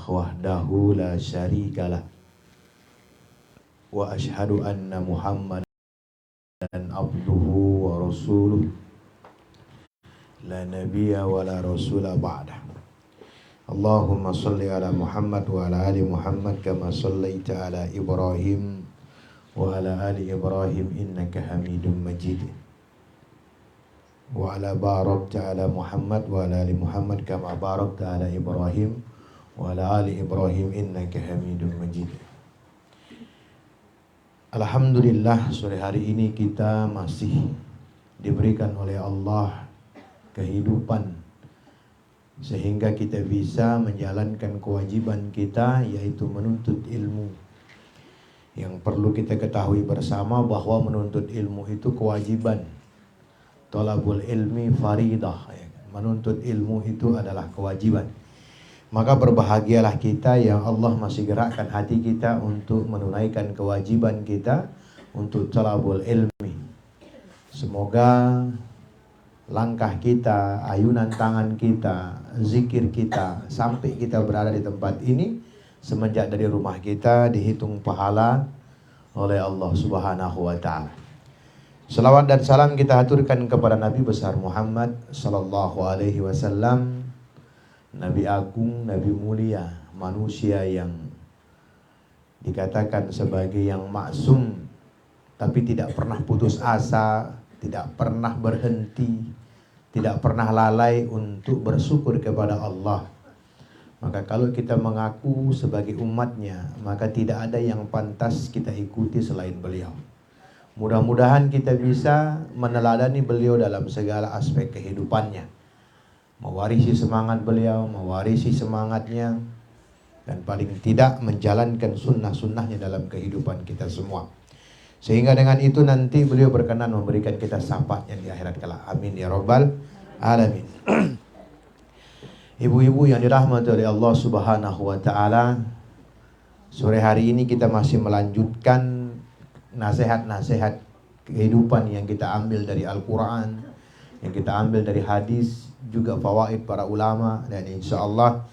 wahdahu la syarikalah wa ashhadu anna Muhammadan abduhu wa rasuluh la nabiyya wa la rasula ba'dah. Allahumma salli ala Muhammad wa ala ali Muhammad kama sallaita ala Ibrahim wa ala ali Ibrahim innaka Hamidum Majid. Wa ala barakta ala Muhammad wa ala ali Muhammad kama barakta ala Ibrahim wa ala ali Ibrahim innaka Hamidum Majid. Alhamdulillah, sore hari ini kita masih diberikan oleh Allah kehidupan sehingga kita bisa menjalankan kewajiban kita, yaitu menuntut ilmu. Yang perlu kita ketahui bersama bahwa menuntut ilmu itu kewajiban. Thalabul ilmi faridah, menuntut ilmu itu adalah kewajiban. Maka berbahagialah kita yang Allah masih gerakkan hati kita untuk menunaikan kewajiban kita untuk thalabul ilmi. Semoga langkah kita, ayunan tangan kita, zikir kita sampai kita berada di tempat ini semenjak dari rumah kita dihitung pahala oleh Allah Subhanahu wa taala. Salawat dan salam kita haturkan kepada Nabi besar Muhammad sallallahu alaihi wasallam, Nabi agung, Nabi mulia, manusia yang dikatakan sebagai yang maksum, tapi tidak pernah putus asa, tidak pernah berhenti, tidak pernah lalai untuk bersyukur kepada Allah. Maka kalau kita mengaku sebagai umatnya, maka tidak ada yang pantas kita ikuti selain beliau. Mudah-mudahan kita bisa meneladani beliau dalam segala aspek kehidupannya, mewarisi semangat beliau, mewarisi semangatnya, dan paling tidak menjalankan sunnah-sunnahnya dalam kehidupan kita semua. Sehingga dengan itu nanti beliau berkenan memberikan kita syafaatnya di akhirat kelak. Amin ya rabbal alamin. Ibu-ibu yang dirahmati oleh Allah Subhanahu wa taala, sore hari ini kita masih melanjutkan nasihat-nasihat kehidupan yang kita ambil dari Al-Quran, yang kita ambil dari hadis, juga fawaid para ulama, dan insya Allah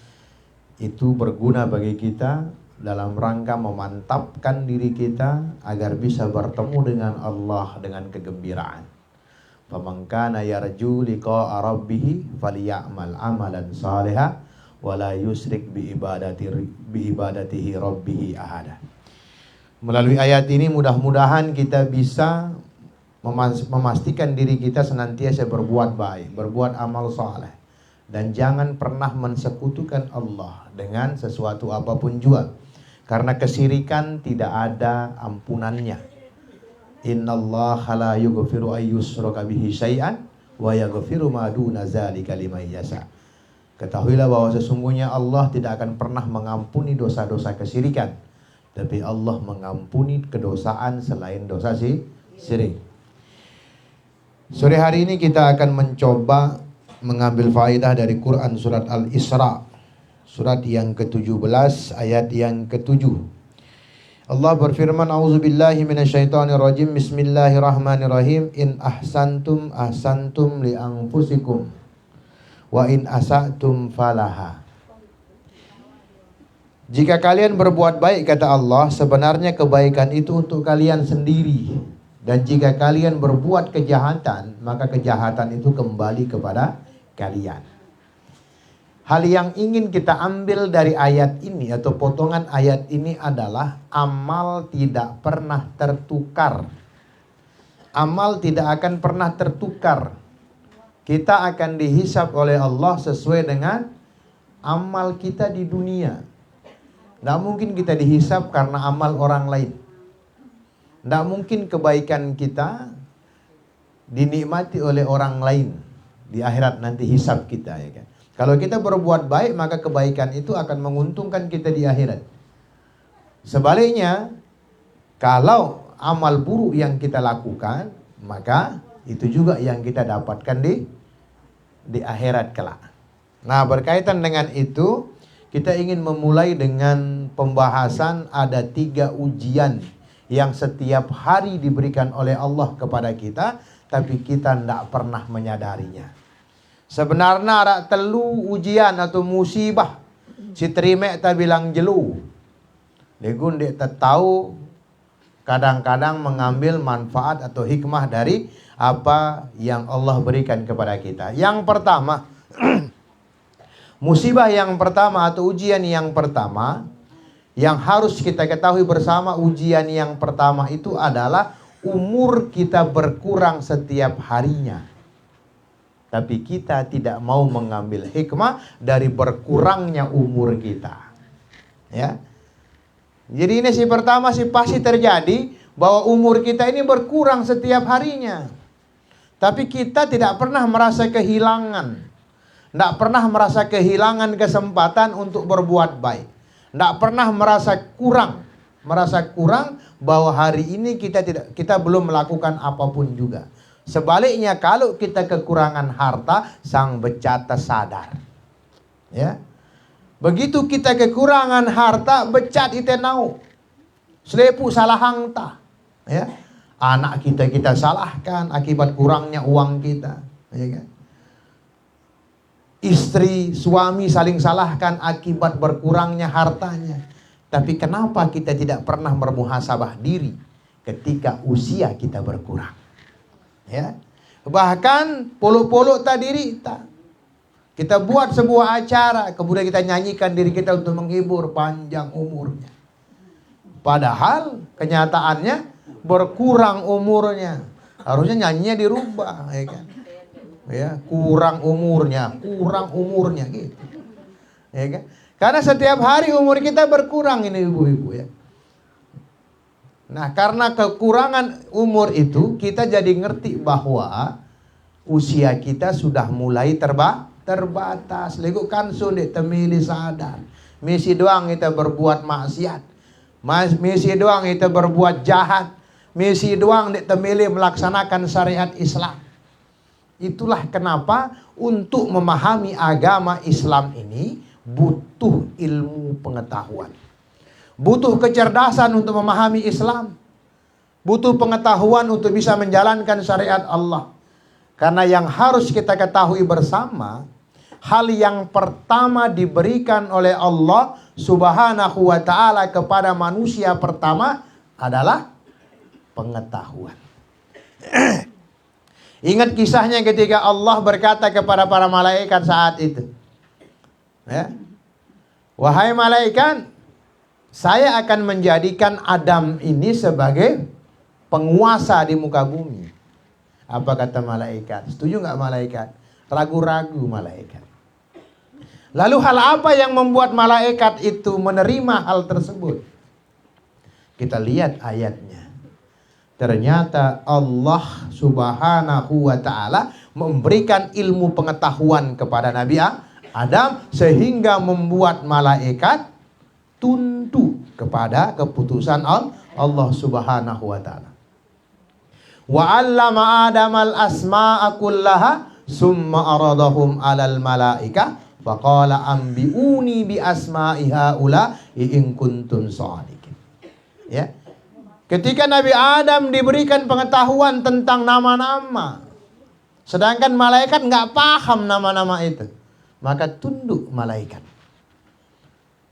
itu berguna bagi kita dalam rangka memantapkan diri kita agar bisa bertemu dengan Allah dengan kegembiraan. Faman kana yarju liqa'a rabbih falyamal amalan shalihan wa la yusyrik bi ibadatihi rabbih ahada. Melalui ayat ini mudah-mudahan kita bisa memastikan diri kita senantiasa berbuat baik, berbuat amal saleh, dan jangan pernah mensekutukan Allah dengan sesuatu apapun jua, karena kesyirikan tidak ada ampunannya. Innallaha la yughfiru ay yushraka bihi syai'an wa yaghfiru ma duna dzalika liman yasha. Ketahuilah bahwa sesungguhnya Allah tidak akan pernah mengampuni dosa-dosa kesyirikan, tapi Allah mengampuni kedosaan selain dosa syirik. Sore hari ini kita akan mencoba mengambil faedah dari Quran surat Al-Isra, surat yang ke-17 ayat yang ke-7. Allah berfirman, a'udzubillahi minasyaitonirrajim, bismillahirrahmanirrahim, in ahsantum ahsantum li anfusikum wa in asatum falaha. Jika kalian berbuat baik, kata Allah, sebenarnya kebaikan itu untuk kalian sendiri. Dan jika kalian berbuat kejahatan, maka kejahatan itu kembali kepada kalian. Hal yang ingin kita ambil dari ayat ini atau potongan ayat ini adalah amal tidak pernah tertukar. Amal tidak akan pernah tertukar. Kita akan dihisab oleh Allah sesuai dengan amal kita di dunia. Tidak mungkin kita dihisab karena amal orang lain. Tidak mungkin kebaikan kita dinikmati oleh orang lain di akhirat nanti hisab kita, ya kan? Kalau kita berbuat baik, maka kebaikan itu akan menguntungkan kita di akhirat. Sebaliknya, kalau amal buruk yang kita lakukan, maka itu juga yang kita dapatkan di akhirat kelak. Nah, berkaitan dengan itu, kita ingin memulai dengan pembahasan ada 3 ujian yang setiap hari diberikan oleh Allah kepada kita, tapi kita tidak pernah menyadarinya. Sebenarnya ada telu ujian atau musibah Si Trimek tak bilang jelu. Legun dia tak tahu kadang-kadang mengambil manfaat atau hikmah dari apa yang Allah berikan kepada kita. Yang pertama, musibah yang pertama atau ujian yang pertama yang harus kita ketahui bersama, ujian yang pertama itu adalah umur kita berkurang setiap harinya. Tapi kita tidak mau mengambil hikmah dari berkurangnya umur kita. Ya. Jadi ini pertama pasti terjadi bahwa umur kita ini berkurang setiap harinya. Tapi kita tidak pernah merasa kehilangan. Tidak pernah merasa kehilangan kesempatan untuk berbuat baik. Tidak pernah merasa kurang. Merasa kurang bahwa hari ini kita belum melakukan apapun juga. Sebaliknya kalau kita kekurangan harta, sang becata sadar. Ya. Begitu kita kekurangan harta, becat ite nau. Selepu salah hangta. Ya. Anak kita salahkan akibat kurangnya uang kita. Ya kan? Istri, suami saling salahkan akibat berkurangnya hartanya. Tapi kenapa kita tidak pernah bermuhasabah diri ketika usia kita berkurang? Ya. Bahkan polo-polo tak diri tak. Kita buat sebuah acara, kemudian kita nyanyikan diri kita untuk menghibur panjang umurnya. Padahal kenyataannya berkurang umurnya. Harusnya nyanyinya dirubah, ya kan? Ya, kurang umurnya gitu. Ya kan? Karena setiap hari umur kita berkurang ini ibu-ibu ya. Nah, karena kekurangan umur itu kita jadi ngerti bahwa usia kita sudah mulai terbatas. Lego kan sulit temili sadar. Misi doang kita berbuat maksiat. Misi doang kita berbuat jahat. Misi doang temili melaksanakan syariat Islam. Itulah kenapa untuk memahami agama Islam ini butuh ilmu pengetahuan. Butuh kecerdasan untuk memahami Islam. Butuh pengetahuan untuk bisa menjalankan syariat Allah. Karena yang harus kita ketahui bersama, hal yang pertama diberikan oleh Allah Subhanahu wa ta'ala kepada manusia pertama adalah pengetahuan. Ingat kisahnya ketika Allah berkata kepada para malaikat saat itu. Ya. Wahai malaikat, saya akan menjadikan Adam ini sebagai penguasa di muka bumi. Apa kata malaikat? Setuju nggak malaikat? Ragu-ragu malaikat. Lalu hal apa yang membuat malaikat itu menerima hal tersebut? Kita lihat ayatnya. Ternyata Allah Subhanahu wa ta'ala memberikan ilmu pengetahuan kepada Nabi Adam sehingga membuat malaikat tunduk kepada keputusan Allah Subhanahu wa ta'ala. Wa 'allama Adamal asma'a kullaha summa aradahum 'alal malaika faqala ambiuni bi asma'i haula in kuntum shadiqin. Ya. Ketika Nabi Adam diberikan pengetahuan tentang nama-nama, sedangkan malaikat nggak paham nama-nama itu, maka tunduk malaikat.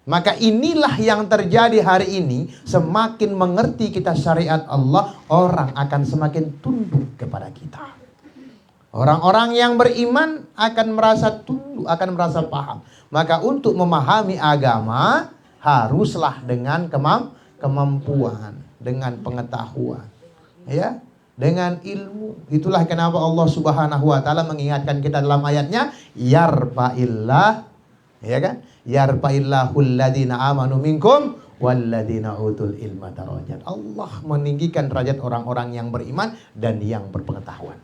Maka inilah yang terjadi hari ini. Semakin mengerti kita syariat Allah, orang akan semakin tunduk kepada kita. Orang-orang yang beriman akan merasa tunduk, akan merasa paham. Maka untuk memahami agama haruslah dengan kemampuan, dengan pengetahuan, ya, dengan ilmu. Itulah kenapa Allah Subhanahu wa ta'ala mengingatkan kita dalam ayatnya, yarfa'illah, ya kan? Yarfa'illahul ladzina amanu minkum walladzina utul ilma darajat. Allah meninggikan derajat orang-orang yang beriman dan yang berpengetahuan.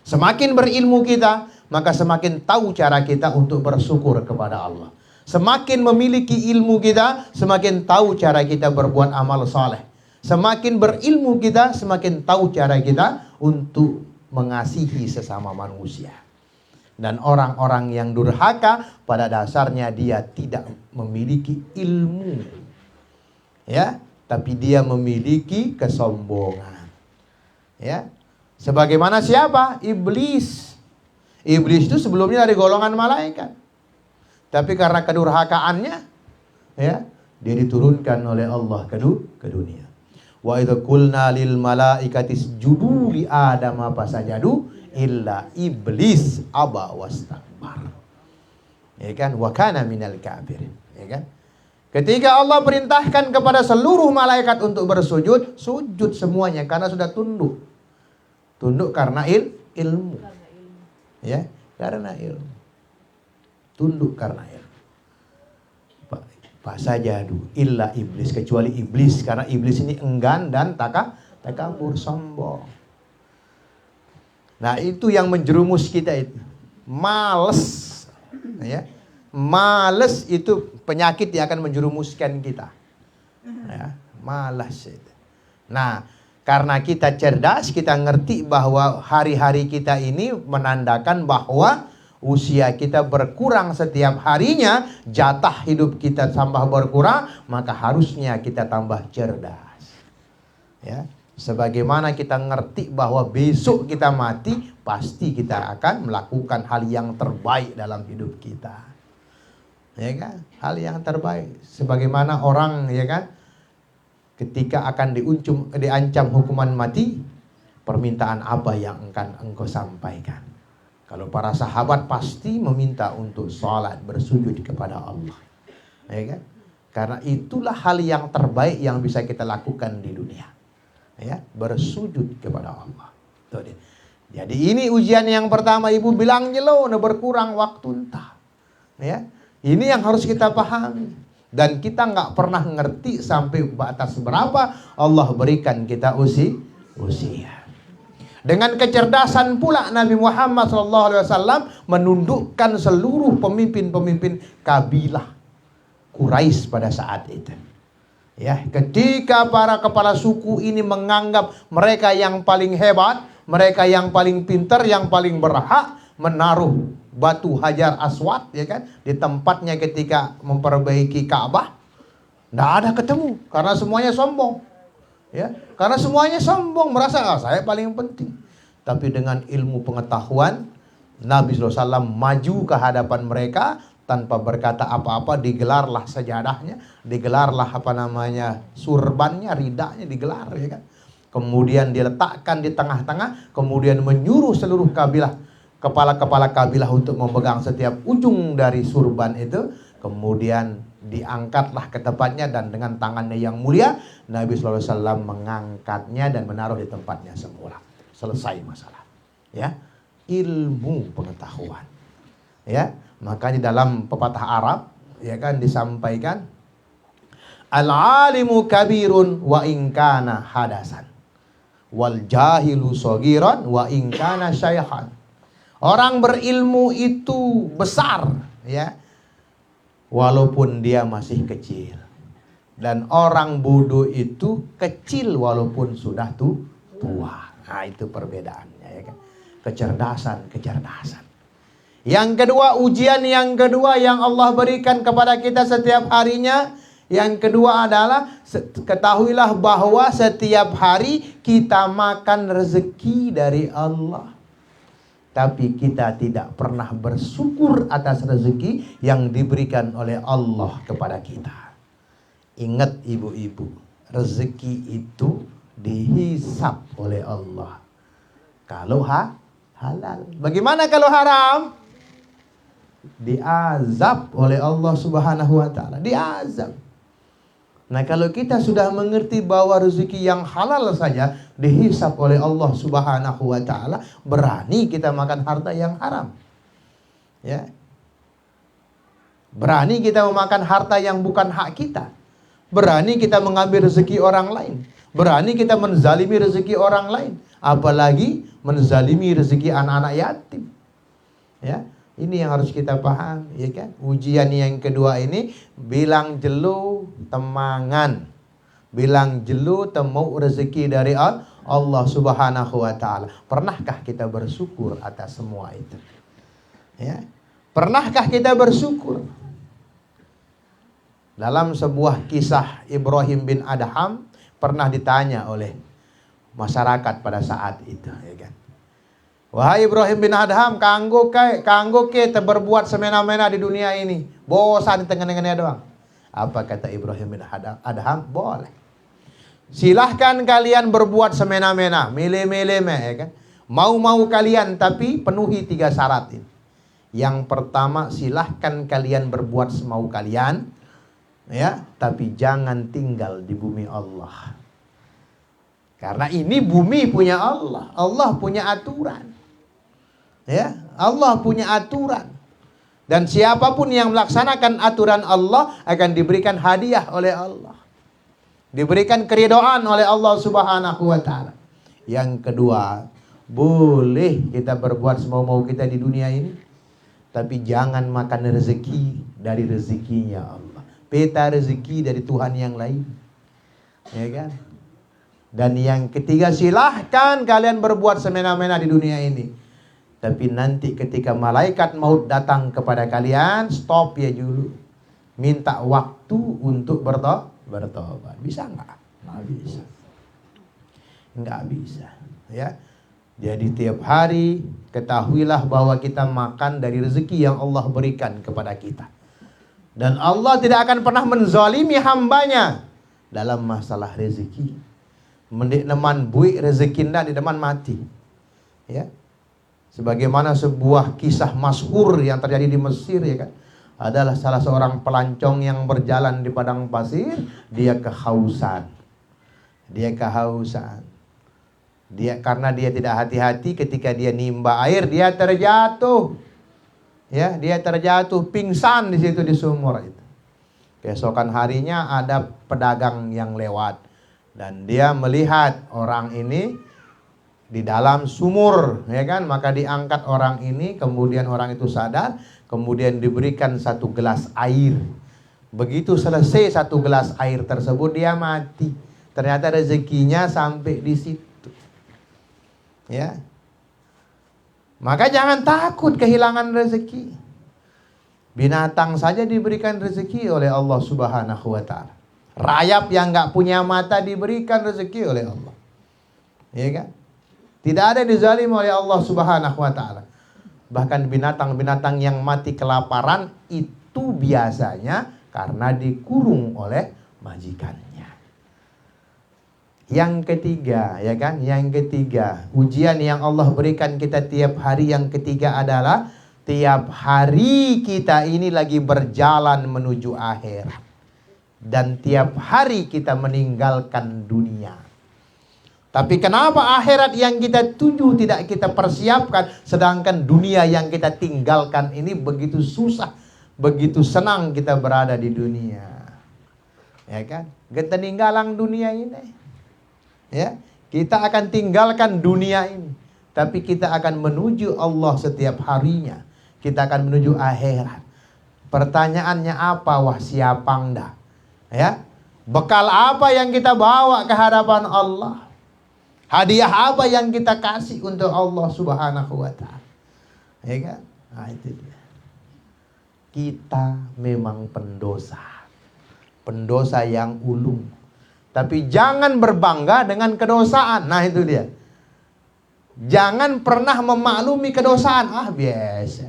Semakin berilmu kita, maka semakin tahu cara kita untuk bersyukur kepada Allah. Semakin memiliki ilmu kita, semakin tahu cara kita berbuat amal saleh. Semakin berilmu kita, semakin tahu cara kita untuk mengasihi sesama manusia. Dan orang-orang yang durhaka pada dasarnya dia tidak memiliki ilmu. Ya, tapi dia memiliki kesombongan. Ya. Sebagaimana siapa? Iblis. Iblis itu sebelumnya dari golongan malaikat. Tapi karena kedurhakaannya, ya, dia diturunkan oleh Allah ke dunia. Wa idza qulna lil malaikati isjudu li adama fasajadu illa iblis aba wastakbar. Ya kan? Wa kana minal kafirin. Ya kan? Ketika Allah perintahkan kepada seluruh malaikat untuk bersujud, sujud semuanya karena sudah tunduk. Tunduk karena ilmu. Ya, karena ilmu. Tunduk karena ilmu. Fasajadu illa iblis, kecuali iblis, karena iblis ini enggan dan takabur, sombong. Nah, itu yang menjerumus kita itu. Males. Ya. Males itu penyakit yang akan menjerumuskan kita. Ya, malas itu. Nah, karena kita cerdas, kita ngerti bahwa hari-hari kita ini menandakan bahwa usia kita berkurang setiap harinya, jatah hidup kita tambah berkurang, maka harusnya kita tambah cerdas. Ya, sebagaimana kita ngerti bahwa besok kita mati, pasti kita akan melakukan hal yang terbaik dalam hidup kita. Ya kan? Hal yang terbaik. Sebagaimana orang, ya kan, ketika akan diancam hukuman mati, permintaan apa yang akan engkau sampaikan? Kalau para sahabat pasti meminta untuk sholat, bersujud kepada Allah. Ya kan? Karena itulah hal yang terbaik yang bisa kita lakukan di dunia. Ya, bersujud kepada Allah. Tuh dia. Jadi ini ujian yang pertama, ibu bilang jelo, berkurang waktu entah. Ya. Ini yang harus kita pahami. Dan kita nggak pernah ngerti sampai batas berapa Allah berikan kita usia. Dengan kecerdasan pula Nabi Muhammad SAW menundukkan seluruh pemimpin-pemimpin kabilah Quraisy pada saat itu. Ya, ketika para kepala suku ini menganggap mereka yang paling hebat, mereka yang paling pintar, yang paling berhak menaruh batu Hajar Aswad, ya kan, di tempatnya ketika memperbaiki Ka'bah, tidak ada ketemu karena semuanya sombong. Ya, karena semuanya sombong, merasa saya paling penting. Tapi dengan ilmu pengetahuan, Nabi SAW maju ke hadapan mereka tanpa berkata apa-apa, digelarlah sajadahnya, digelarlah surbannya, ridanya digelar, ya kan. Kemudian diletakkan di tengah-tengah, kemudian menyuruh seluruh kabilah, kepala-kepala kabilah untuk memegang setiap ujung dari surban itu. Kemudian diangkatlah ke tempatnya, dan dengan tangannya yang mulia Nabi SAW mengangkatnya dan menaruh di tempatnya semula. Selesai masalah. Ya, ilmu pengetahuan. Ya, makanya dalam pepatah Arab, ya kan, disampaikan al-alimu kabirun wa inkana hadasan, wal jahilu sogiran wa inkana syaihan. Orang berilmu itu besar, ya, walaupun dia masih kecil. Dan orang bodoh itu kecil walaupun sudah tua. Nah, itu perbedaannya, ya kan? Kecerdasan. Yang kedua, ujian yang kedua yang Allah berikan kepada kita setiap harinya, yang kedua adalah ketahuilah bahwa setiap hari kita makan rezeki dari Allah. Tapi kita tidak pernah bersyukur atas rezeki yang diberikan oleh Allah kepada kita. Ingat ibu-ibu, rezeki itu dihisap oleh Allah. Kalau halal. Bagaimana kalau haram? Diazab oleh Allah Subhanahu wa taala. Diazab. Nah, kalau kita sudah mengerti bahwa rezeki yang halal saja dihisap oleh Allah Subhanahu wa taala, berani kita makan harta yang haram. Ya. Berani kita memakan harta yang bukan hak kita. Berani kita mengambil rezeki orang lain. Berani kita menzalimi rezeki orang lain, apalagi menzalimi rezeki anak-anak yatim. Ya. Ini yang harus kita paham, ya kan? Ujian yang kedua ini bilang jelu temangan, bilang jelu temu rezeki dari Allah Subhanahu wa taala. Pernahkah kita bersyukur atas semua itu? Ya. Pernahkah kita bersyukur? Dalam sebuah kisah Ibrahim bin Adham, pernah ditanya oleh masyarakat pada saat itu, ya kan? Wahai Ibrahim bin Adham, kanggo ke berbuat semena-mena di dunia ini. Bosan di tengah-tengahnya doang. Apa kata Ibrahim bin Adham? Boleh. Silahkan kalian berbuat semena-mena, milih-milih, ya kan? Mau-mau kalian, tapi penuhi 3 syarat ini. Yang pertama, silahkan kalian berbuat semau kalian, ya, tapi jangan tinggal di bumi Allah. Karena ini bumi punya Allah. Allah punya aturan. Ya, Allah punya aturan. Dan siapapun yang melaksanakan aturan Allah akan diberikan hadiah oleh Allah. Diberikan keridhaan oleh Allah Subhanahu wa taala. Yang kedua, boleh kita berbuat semau-mau kita di dunia ini, tapi jangan makan rezeki dari rezekinya Allah. Peta rezeki dari Tuhan yang lain. Ya kan? Dan yang ketiga, silahkan kalian berbuat semena-mena di dunia ini. Tapi nanti ketika malaikat maut datang kepada kalian, stop ya dulu. Minta waktu untuk bertobat. Bisa nggak? Nggak bisa. Nggak bisa. Ya. Jadi tiap hari ketahuilah bahwa kita makan dari rezeki yang Allah berikan kepada kita. Dan Allah tidak akan pernah menzalimi hambanya dalam masalah rezeki. Mendik neman buik rezeki ndak di deman mati. Ya. Sebagaimana sebuah kisah masyhur yang terjadi di Mesir, ya kan, adalah salah seorang pelancong yang berjalan di padang pasir, dia kehausan. Karena dia tidak hati-hati, ketika dia nimba air, dia terjatuh. Ya, dia terjatuh pingsan di situ di sumur itu. Keesokan harinya ada pedagang yang lewat dan dia melihat orang ini di dalam sumur, ya kan? Maka diangkat orang ini, kemudian orang itu sadar, kemudian diberikan 1 gelas air. Begitu selesai 1 gelas air tersebut, dia mati. Ternyata rezekinya sampai di situ. Ya. Maka jangan takut kehilangan rezeki. Binatang saja diberikan rezeki oleh Allah Subhanahu wa taala. Rayap yang nggak punya mata diberikan rezeki oleh Allah. Ya kan? Tidak ada dizalim oleh Allah Subhanahu wa taala. Bahkan binatang-binatang yang mati kelaparan itu biasanya karena dikurung oleh majikannya. Yang ketiga, ya kan? Yang ketiga, ujian yang Allah berikan kita tiap hari yang ketiga adalah tiap hari kita ini lagi berjalan menuju akhirat. Dan tiap hari kita meninggalkan dunia. Tapi kenapa akhirat yang kita tuju tidak kita persiapkan, sedangkan dunia yang kita tinggalkan ini begitu susah, begitu senang kita berada di dunia. Ya kan? Kita tinggalan dunia ini. Ya, kita akan tinggalkan dunia ini, tapi kita akan menuju Allah setiap harinya. Kita akan menuju akhirat. Pertanyaannya apa? Wah, siapa ndak? Ya, bekal apa yang kita bawa ke hadapan Allah? Hadiah apa yang kita kasih untuk Allah Subhanahu wa taala? Ya kan? Nah, itu dia. Kita memang pendosa. Pendosa yang ulung. Tapi jangan berbangga dengan kedosaan. Nah, itu dia. Jangan pernah memaklumi kedosaan. Ah, biasa.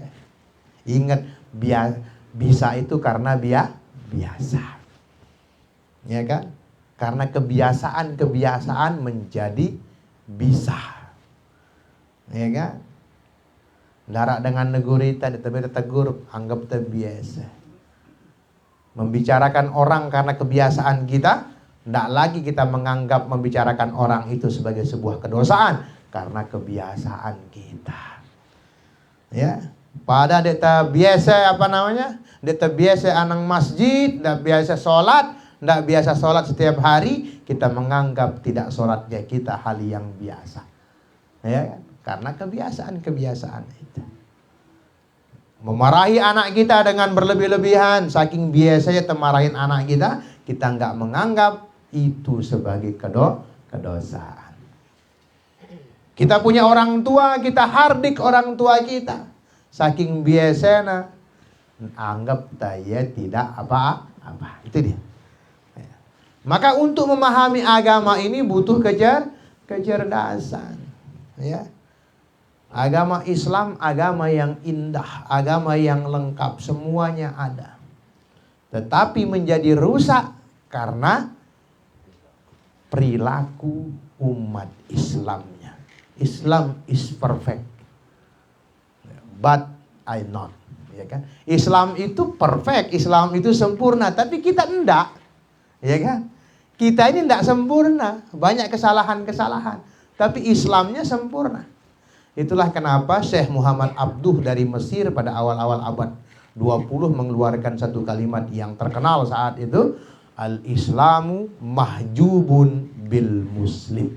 Ingat, bisa itu karena biasa. Ya kan? Karena kebiasaan menjadi bisa. Ya kan? Darak dengan negurita tegur, anggap terbiasa. Membicarakan orang karena kebiasaan kita, tidak lagi kita menganggap membicarakan orang itu sebagai sebuah kedosaan karena kebiasaan kita. Ya, pada deta biasa deta biasa anang masjid, tidak biasa sholat, tidak biasa sholat setiap hari, kita menganggap tidak sholatnya kita hal yang biasa. Ya, karena kebiasaan itu. Memarahi anak kita dengan berlebih-lebihan, saking biasanya temarahin anak kita nggak menganggap itu sebagai kedosaan. Kita punya orang tua, kita hardik orang tua kita, saking biasanya anggap saya tidak apa-apa. Itu dia. Maka untuk memahami agama ini butuh kecerdasan. Ya. Agama Islam agama yang indah, agama yang lengkap, semuanya ada. Tetapi menjadi rusak karena perilaku umat Islamnya. Islam is perfect, but I not. Ya kan? Islam itu perfect, Islam itu sempurna, tapi kita enggak. Ya kan? Kita ini enggak sempurna, banyak kesalahan-kesalahan, tapi Islamnya sempurna. Itulah kenapa Syekh Muhammad Abduh dari Mesir pada awal-awal abad 20 mengeluarkan satu kalimat yang terkenal saat itu, Al-Islamu mahjubun bil muslim.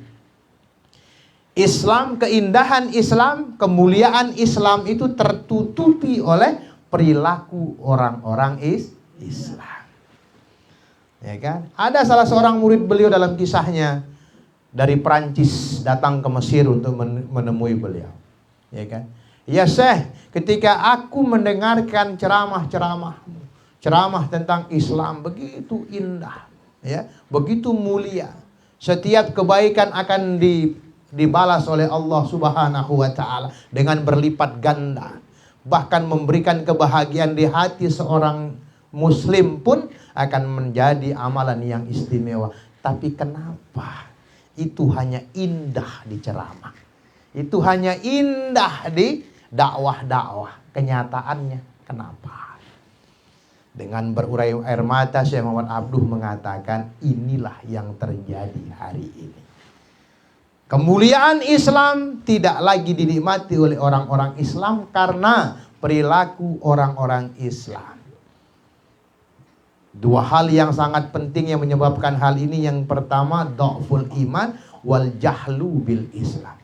Islam, keindahan Islam, kemuliaan Islam itu tertutupi oleh perilaku orang-orang Islam. Ya kan? Ada salah seorang murid beliau dalam kisahnya dari Perancis datang ke Mesir untuk menemui beliau. Ya kan? Ya Syekh, ketika aku mendengarkan ceramah tentang Islam begitu indah, ya, begitu mulia. Setiap kebaikan akan dibalas oleh Allah Subhanahu wa taala dengan berlipat ganda. Bahkan memberikan kebahagiaan di hati seorang muslim pun akan menjadi amalan yang istimewa. Tapi kenapa itu hanya indah di ceramah, itu hanya indah di dakwah-dakwah? Kenyataannya kenapa? Dengan berurai air mata Syekh Muhammad Abduh mengatakan, inilah yang terjadi hari ini. Kemuliaan Islam tidak lagi dinikmati oleh orang-orang Islam karena perilaku orang-orang Islam. Dua hal yang sangat penting yang menyebabkan hal ini. Yang pertama, dha'ful iman wal jahlu bil Islam.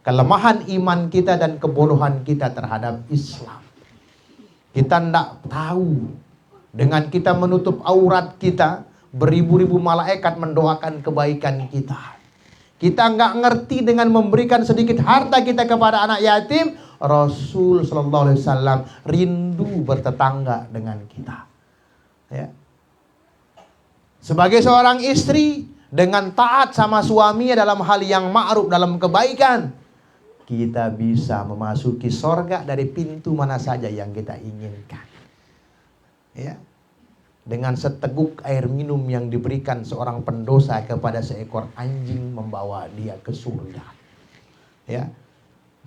Kelemahan iman kita dan kebodohan kita terhadap Islam. Kita tidak tahu. Dengan kita menutup aurat kita, beribu-ribu malaikat mendoakan kebaikan kita. Kita nggak ngerti dengan memberikan sedikit harta kita kepada anak yatim, Rasul Sallallahu Alaihi Wasallam rindu bertetangga dengan kita. Ya. Sebagai seorang istri, dengan taat sama suaminya dalam hal yang ma'ruf, dalam kebaikan, kita bisa memasuki sorga dari pintu mana saja yang kita inginkan. Ya. Dengan seteguk air minum yang diberikan seorang pendosa kepada seekor anjing membawa dia ke surga. Ya.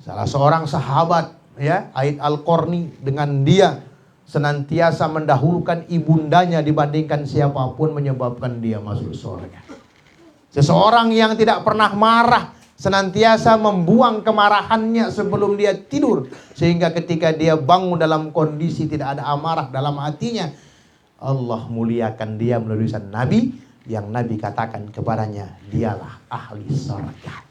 Salah seorang sahabat, ya, Aid Al-Qarni, dengan dia senantiasa mendahulukan ibundanya dibandingkan siapapun, menyebabkan dia masuk surga. Seseorang yang tidak pernah marah, senantiasa membuang kemarahannya sebelum dia tidur, sehingga ketika dia bangun dalam kondisi tidak ada amarah dalam hatinya, Allah muliakan dia melalui lisan Nabi, yang Nabi katakan kepadanya, dialah ahli surga.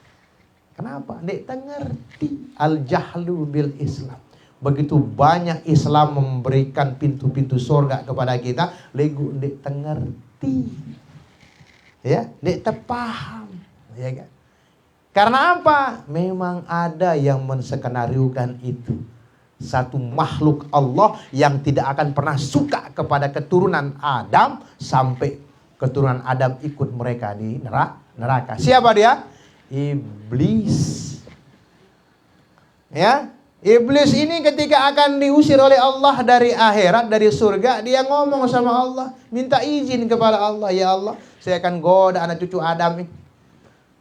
Kenapa? Nek tengerti al-jahlu bil Islam. Begitu banyak Islam memberikan pintu-pintu surga kepada kita, legu nek tengerti. Ya, nek terpaham, ya kan? Karena apa? Memang ada yang menskenariokan itu. Satu makhluk Allah yang tidak akan pernah suka kepada keturunan Adam, sampai keturunan Adam ikut mereka di neraka. Siapa dia? Iblis. Ya, iblis ini ketika akan diusir oleh Allah dari akhirat, dari surga, dia ngomong sama Allah, minta izin kepada Allah, ya Allah, saya akan goda anak cucu Adam ini.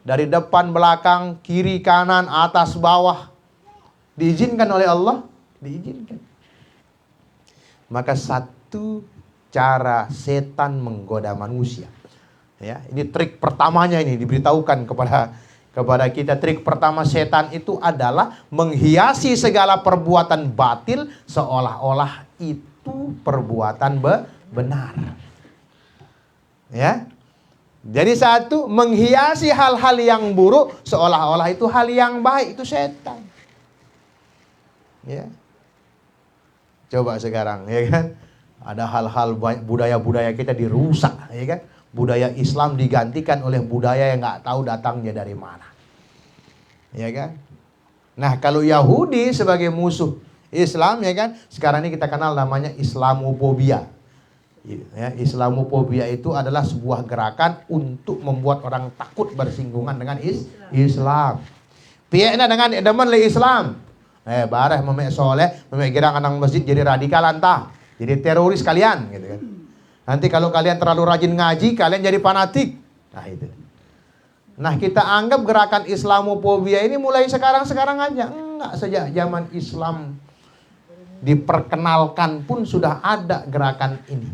Dari depan, belakang, kiri, kanan, atas, bawah. Diizinkan oleh Allah? Diizinkan. Maka satu cara setan menggoda manusia. Ya, ini trik pertamanya, ini diberitahukan kepada kita. Trik pertama setan itu adalah menghiasi segala perbuatan batil seolah-olah itu perbuatan benar. Ya. Jadi satu, menghiasi hal-hal yang buruk seolah-olah itu hal yang baik, itu setan. Ya. Coba sekarang, ya kan, ada hal-hal budaya-budaya kita dirusak, ya kan, budaya Islam digantikan oleh budaya yang nggak tahu datangnya dari mana, ya kan. Nah, kalau Yahudi sebagai musuh Islam, ya kan, sekarang ini kita kenal namanya Islamophobia. Ya, Islamophobia itu adalah sebuah gerakan untuk membuat orang takut bersinggungan dengan Islam. Piekna dengan demen le Islam, Bareh memek soleh, memek girang anak masjid jadi radikal antah. Jadi teroris kalian gitu kan. Nanti kalau kalian terlalu rajin ngaji, kalian jadi fanatik. Nah itu. Nah kita anggap gerakan Islamophobia ini mulai sekarang-sekarang aja. Enggak, sejak zaman Islam diperkenalkan pun sudah ada gerakan ini.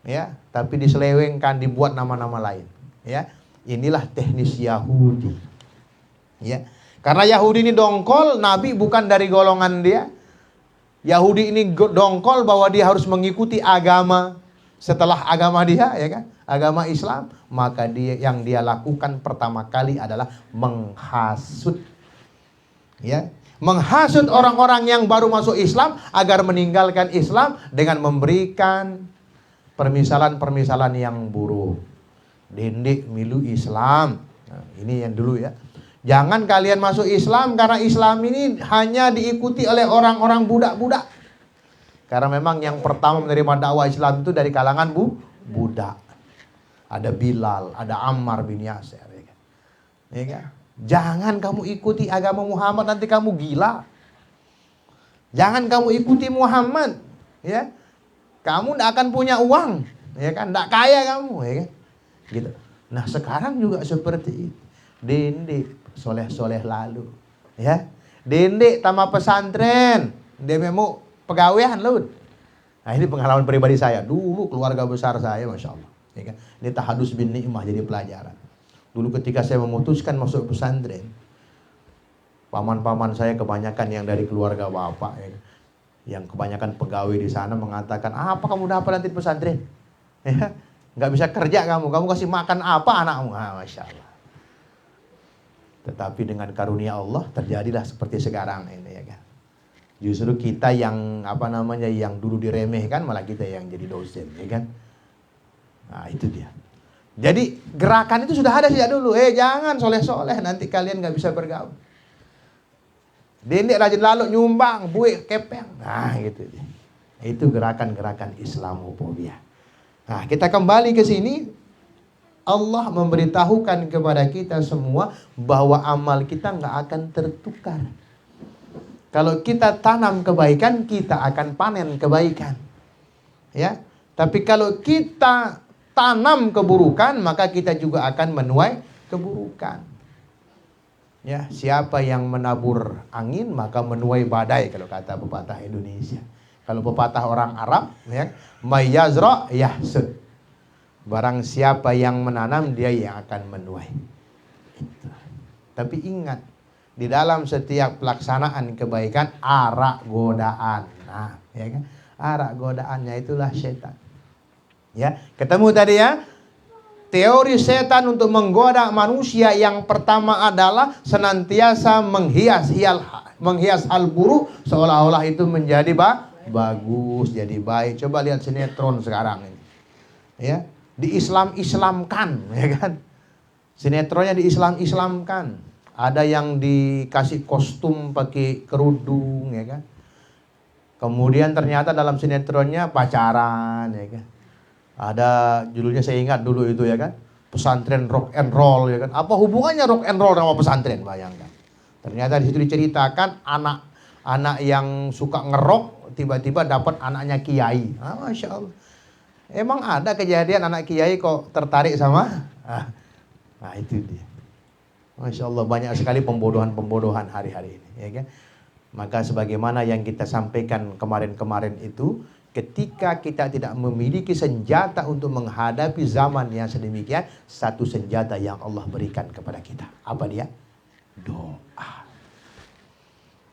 Ya, tapi diselewengkan, dibuat nama-nama lain. Ya, inilah teknis Yahudi. Ya, karena Yahudi ini dongkol, Nabi bukan dari golongan dia. Yahudi ini dongkol bahwa dia harus mengikuti agama setelah agama dia, ya kan? Agama Islam, maka yang dia lakukan pertama kali adalah menghasut. Ya, menghasut orang-orang yang baru masuk Islam agar meninggalkan Islam dengan memberikan permisalan-permisalan yang buruk. Dendik milu Islam. Nah, ini yang dulu ya. Jangan kalian masuk Islam karena Islam ini hanya diikuti oleh orang-orang budak-budak. Karena memang yang pertama menerima dakwah Islam itu dari kalangan budak. Ada Bilal, ada Ammar bin Yasir. Ya kan? Jangan kamu ikuti agama Muhammad, nanti kamu gila. Jangan kamu ikuti Muhammad, ya. Kamu tidak akan punya uang, ya kan? Tidak kaya kamu, ya kan? Gitu. Nah sekarang juga seperti itu. Dendik soleh-soleh lalu, ya. Dendik tamat pesantren, dia mau pegawaian lu. Nah ini pengalaman pribadi saya. Dulu keluarga besar saya, masya Allah, ya kan? Ini tahadus bin ni'mah jadi pelajaran. Dulu ketika saya memutuskan masuk pesantren, paman-paman saya kebanyakan yang dari keluarga bapak, ya, yang kebanyakan pegawai di sana mengatakan, apa kamu dapat nanti di pesantren? Ya, nggak bisa kerja kamu kasih makan apa anakmu? Ah, masya Allah. Tetapi dengan karunia Allah terjadilah seperti sekarang ini, ya kan. Justru kita yang yang dulu diremehkan malah kita yang jadi dosen, ya kan. Nah itu dia. Jadi gerakan itu sudah ada sejak dulu. Jangan soleh-soleh, nanti kalian nggak bisa bergaul. Dendik rajin lalu nyumbang, buik kepeng. Nah gitu. Itu gerakan-gerakan Islamophobia. Nah kita kembali ke sini. Allah memberitahukan kepada kita semua bahwa amal kita nggak akan tertukar. Kalau kita tanam kebaikan, kita akan panen kebaikan. Ya. Tapi kalau kita tanam keburukan, maka kita juga akan menuai keburukan. Ya, siapa yang menabur angin maka menuai badai, kalau kata pepatah Indonesia. Kalau pepatah orang Arab, ya, may yazra yahsud. Barang siapa yang menanam, dia yang akan menuai. Tapi ingat, di dalam setiap pelaksanaan kebaikan arak godaan. Nah, ya kan? Arak godaannya itulah setan. Ya, ketemu tadi ya. Teori setan untuk menggoda manusia yang pertama adalah senantiasa menghias hal buruk seolah-olah itu menjadi bagus, jadi baik. Coba lihat sinetron sekarang ini. Ya, diislamkan, ya kan? Sinetronnya diislamkan. Ada yang dikasih kostum pakai kerudung, ya kan? Kemudian ternyata dalam sinetronnya pacaran, ya kan? Ada judulnya saya ingat dulu itu, ya kan? Pesantren rock and roll, ya kan? Apa hubungannya rock and roll sama pesantren, bayangkan. Ternyata di situ diceritakan anak yang suka ngerok tiba-tiba dapat anaknya kiai. Ah, masya Allah. Emang ada kejadian anak kiai kok tertarik sama? Nah itu dia. Masya Allah, banyak sekali pembodohan-pembodohan hari-hari ini, ya kan? Maka sebagaimana yang kita sampaikan kemarin-kemarin itu, ketika kita tidak memiliki senjata untuk menghadapi zaman yang sedemikian, satu senjata yang Allah berikan kepada kita. Apa dia? Doa.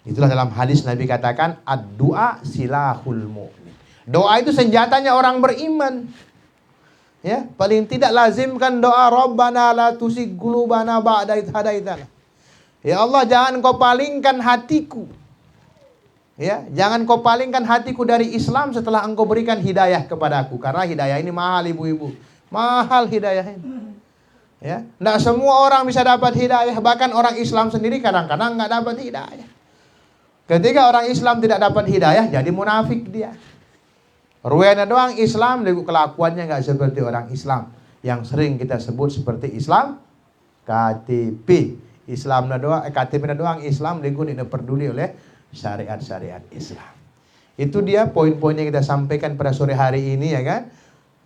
Itulah dalam hadis Nabi katakan, ad-du'a silahul mu'min. Doa itu senjatanya orang beriman. Ya, paling tidak lazimkan doa Rabbana la tuzigh qulubana ba'da idh hadaitana. Ya Allah, jangan kau palingkan hatiku. Ya, jangan kau palingkan hatiku dari Islam setelah engkau berikan hidayah kepadaku. Karena hidayah ini mahal, ibu-ibu. Mahal hidayah ini. Ya, enggak semua orang bisa dapat hidayah, bahkan orang Islam sendiri kadang-kadang enggak dapat hidayah. Ketika orang Islam tidak dapat hidayah, jadi munafik dia. Ruwena doang Islam, kelakuannya nggak seperti orang Islam yang sering kita sebut seperti Islam KTP, Islam na doang, KTP na doang Islam, dia tidak peduli oleh syariat-syariat Islam. Itu dia poin-poin yang kita sampaikan pada sore hari ini ya kan.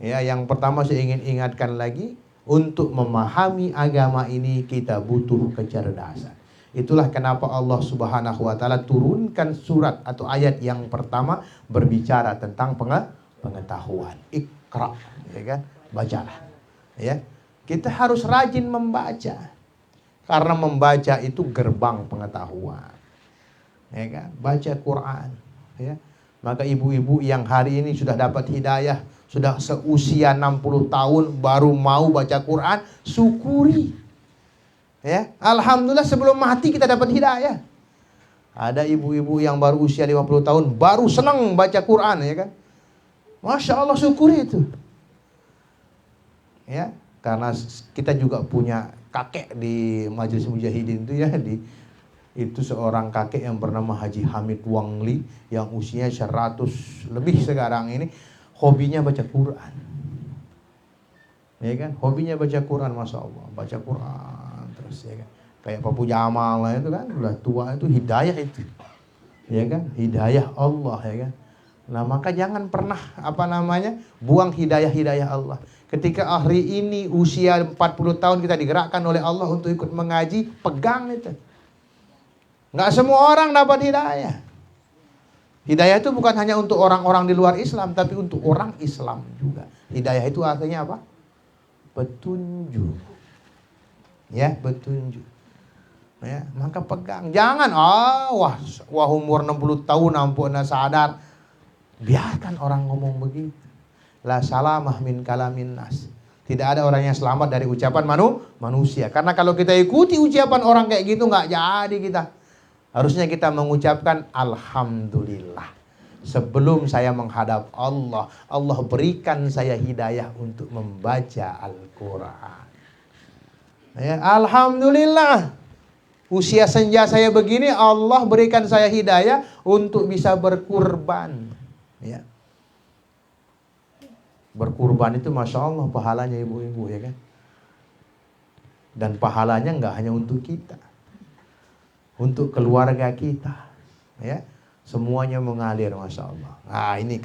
Ya, yang pertama saya ingin ingatkan lagi, untuk memahami agama ini kita butuh kecerdasan. Itulah kenapa Allah Subhanahu wa taala turunkan surat atau ayat yang pertama berbicara tentang pengetahuan. Iqra, ya kan? Bacalah. Ya. Kita harus rajin membaca. Karena membaca itu gerbang pengetahuan. Ya kan? Baca Quran, ya. Maka ibu-ibu yang hari ini sudah dapat hidayah, sudah seusia 60 tahun baru mau baca Quran, syukuri. Ya, alhamdulillah sebelum mati kita dapat hidayah. Ada ibu-ibu yang baru usia 50 tahun baru senang baca Quran, ya kan? Masya Allah, syukuri itu. Ya, karena kita juga punya kakek di Majelis Mujahidin itu ya, itu seorang kakek yang bernama Haji Hamid Wangli yang usianya 100 lebih sekarang ini, hobinya baca Quran. Ya kan? Hobinya baca Quran, Masya Allah. Baca Quran terus, ya kan? Kayak Papu Jamal lah itu kan, udah tua itu, hidayah itu. Ya kan? Hidayah Allah, ya kan? Nah, maka jangan pernah buang hidayah-hidayah Allah. Ketika hari ini usia 40 tahun kita digerakkan oleh Allah untuk ikut mengaji, pegang itu. Nggak semua orang dapat hidayah. Hidayah itu bukan hanya untuk orang-orang di luar Islam, tapi untuk orang Islam juga. Hidayah itu artinya apa? Petunjuk. Ya, petunjuk. Ya, maka pegang. Jangan, wah umur 60 tahun ampun sadar. Biarkan orang ngomong begitu. La salamah min kalamin nas. Tidak ada orang yang selamat dari ucapan manusia. Karena kalau kita ikuti ucapan orang kayak gitu, nggak jadi kita. Harusnya kita mengucapkan alhamdulillah. Sebelum saya menghadap Allah, Allah berikan saya hidayah untuk membaca Al-Quran. Ya, alhamdulillah. Usia senja saya begini, Allah berikan saya hidayah untuk bisa berkurban. Ya. Berkurban itu Masya Allah pahalanya ibu-ibu, ya kan. Dan pahalanya nggak hanya untuk kita, untuk keluarga kita, ya, semuanya mengalir, Masya Allah. Nah, ini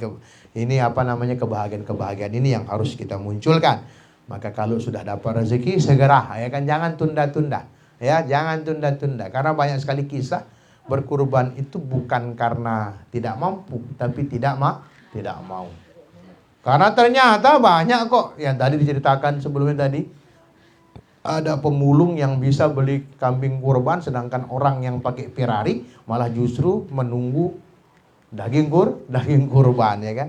kebahagiaan ini yang harus kita munculkan. Maka kalau sudah dapat rezeki segera, ya kan, jangan tunda-tunda, ya, jangan tunda-tunda. Karena banyak sekali kisah berkurban itu bukan karena tidak mampu, tapi tidak mau. Karena ternyata banyak kok yang tadi diceritakan sebelumnya tadi. Ada pemulung yang bisa beli kambing kurban, sedangkan orang yang pakai Ferrari malah justru menunggu daging kurban, ya kan.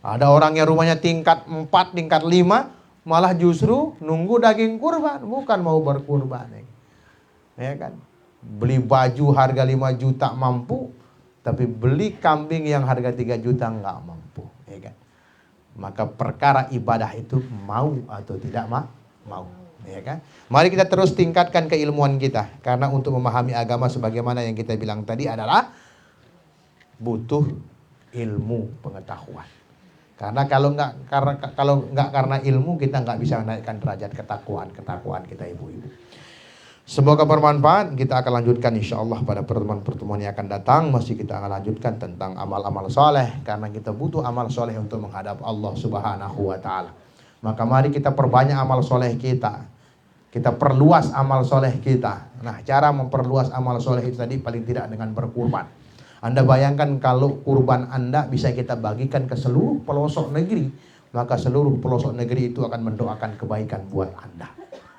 Ada orang yang rumahnya tingkat 4, tingkat 5 malah justru nunggu daging kurban, bukan mau berkurban, ya kan. Beli baju harga 5 juta mampu, tapi beli kambing yang harga 3 juta nggak mampu, ya kan. Maka perkara ibadah itu mau atau tidak mau. Ya kan? Mari kita terus tingkatkan keilmuan kita, karena untuk memahami agama sebagaimana yang kita bilang tadi adalah butuh ilmu pengetahuan. Karena kalau nggak karena ilmu kita nggak bisa menaikkan derajat ketakwaan kita ibu-ibu. Semoga bermanfaat. Kita akan lanjutkan insya Allah pada pertemuan-pertemuan yang akan datang. Masih kita akan lanjutkan tentang amal-amal soleh, karena kita butuh amal soleh untuk menghadap Allah Subhanahu wa taala. Maka mari kita perbanyak amal soleh kita. Kita perluas amal soleh kita. Nah, cara memperluas amal soleh itu tadi paling tidak dengan berkurban. Anda bayangkan kalau kurban Anda bisa kita bagikan ke seluruh pelosok negeri, maka seluruh pelosok negeri itu akan mendoakan kebaikan buat Anda.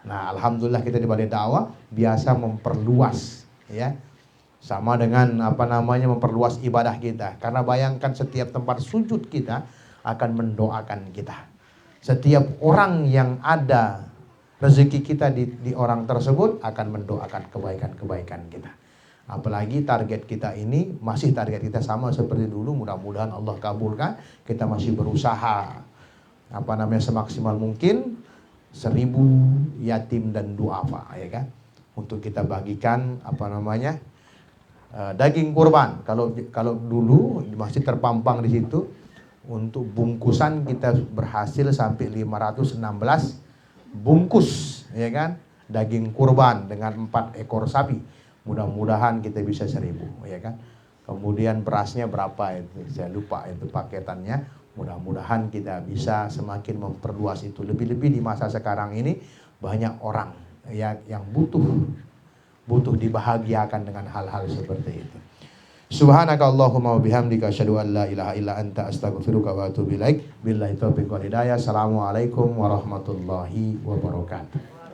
Nah, alhamdulillah kita di Balai Dakwah biasa memperluas, ya. Sama dengan memperluas ibadah kita. Karena bayangkan setiap tempat sujud kita akan mendoakan kita. Setiap orang yang ada rezeki kita di orang tersebut akan mendoakan kebaikan-kebaikan kita. Apalagi target kita ini masih target kita sama seperti dulu. Mudah-mudahan Allah kabulkan. Kita masih berusaha semaksimal mungkin 1000 yatim dan duafa, ya kan, untuk kita bagikan daging kurban. Kalau dulu masih terpampang di situ, untuk bungkusan kita berhasil sampai 516 bungkus, ya kan. daging kurban dengan 4 ekor sapi. Mudah-mudahan kita bisa 1.000, ya kan. Kemudian berasnya berapa itu, saya lupa itu paketannya. Mudah-mudahan kita bisa semakin memperluas itu. Lebih-lebih di masa sekarang ini banyak orang yang butuh dibahagiakan dengan hal-hal seperti itu. Subhanaka Allahumma wa bihamdika asyhadu an la ilaha illa anta astaghfiruka wa atubu ilaik. Billahi taufiq wal hidayah. Assalamualaikum warahmatullahi wabarakatuh.